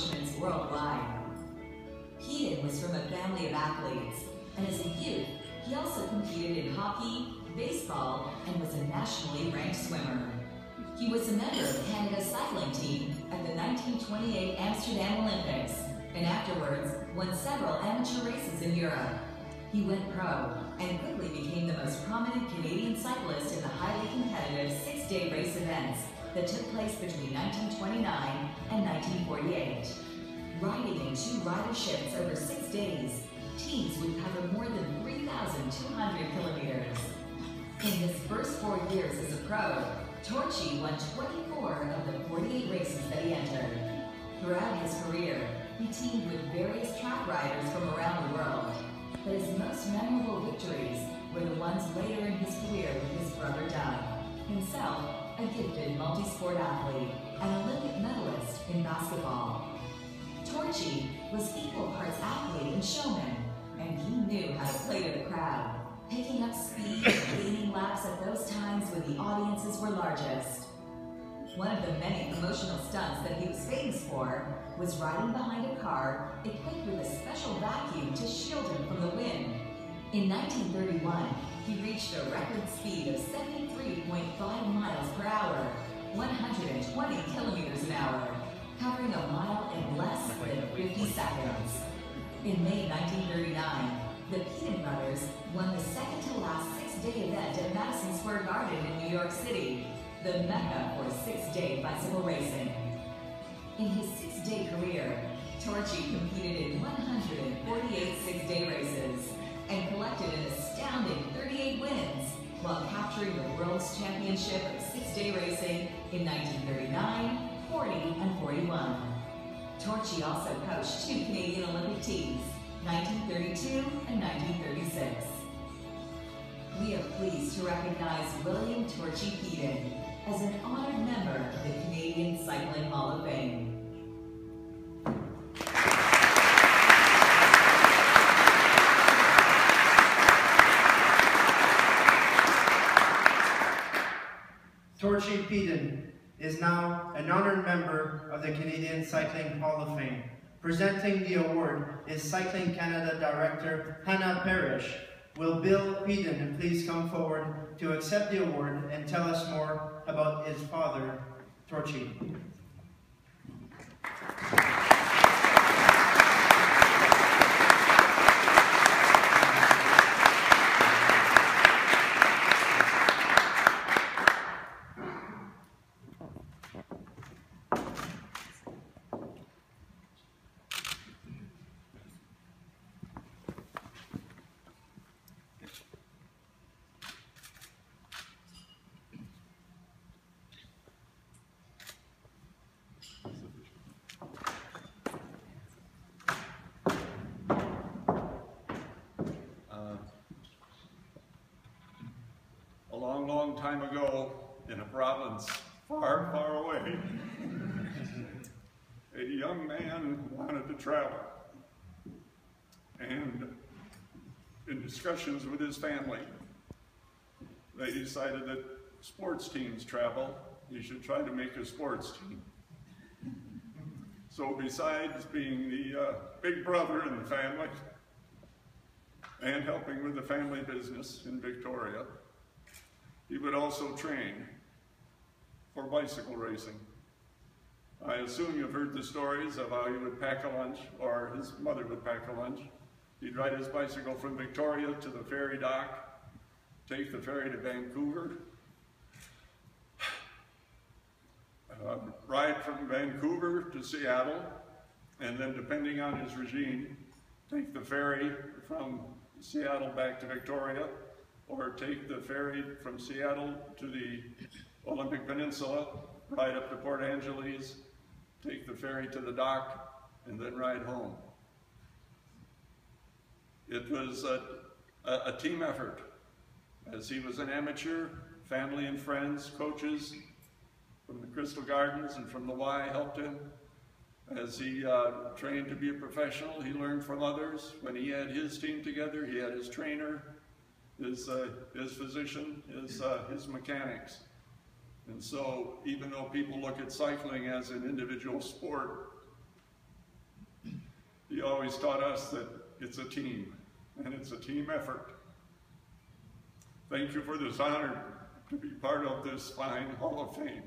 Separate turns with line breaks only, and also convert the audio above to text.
accomplishments worldwide. Peden was from a family of athletes, and as a youth, he also competed in hockey, baseball, and was a nationally ranked swimmer. He was a member of Canada's cycling team at the 1928 Amsterdam Olympics, and afterwards won several amateur races in Europe. He went pro and quickly became the most prominent Canadian cyclist in the highly competitive six-day race events that took place between 1929 and 1948. Riding in two rider shifts over 6 days, teams would cover more than 3,200 kilometers. In his first 4 years as a pro, Torchy won 24 of the 48 races that he entered. Throughout his career, he teamed with various track riders from around the world, but his most memorable victories were the ones later in his career with his brother Doug, himself a gifted multi-sport athlete and Olympic medalist in basketball. Torchy was equal parts athlete and showman, and he knew how to play to the crowd, picking up speed and gaining laps at those times when the audiences were largest. One of the many promotional stunts that he was famous for was riding behind a car equipped with a special vacuum to shield him from the wind. In 1931, he reached a record speed of 73.5 miles per hour, 120 kilometers an hour, covering a mile in less than 50 seconds. In May 1939, the Peden brothers won the second-to-last six-day event at Madison Square Garden in New York City, the mecca for six-day bicycle racing. In his six-day career, Torchy competed in 148 six-day races and collected an astounding 38 wins while capturing the World's Championship of six-day racing in 1939, 40, and 41. Torchy also coached two Canadian Olympic teams, 1932 and 1936. We are pleased to recognize William Torchy Peden as an honored member of the Canadian Cycling Hall of Fame.
Torchy Peden is now an honored member of the Canadian Cycling Hall of Fame. Presenting the award is Cycling Canada Director Hannah Parrish. Will Bill Peden please come forward to accept the award and tell us more about his father, Torchy.
Long time ago, in a province far, far away, a young man wanted to travel. And in discussions with his family, they decided that sports teams travel, he should try to make a sports team. So besides being the big brother in the family and helping with the family business in Victoria, he would also train for bicycle racing. I assume you've heard the stories of how he would pack a lunch, or his mother would pack a lunch. He'd ride his bicycle from Victoria to the ferry dock, take the ferry to Vancouver, ride from Vancouver to Seattle, and then depending on his regime, take the ferry from Seattle back to Victoria, or take the ferry from Seattle to the Olympic Peninsula, ride up to Port Angeles, take the ferry to the dock, and then ride home. It was a team effort. As he was an amateur, family and friends, coaches from the Crystal Gardens and from the Y helped him. As he trained to be a professional, he learned from others. When he had his team together, he had his trainer, his physician, his mechanics. And so even though people look at cycling as an individual sport, He always taught us that it's a team, and it's a team effort. Thank you for this honor to be part of this fine Hall of Fame.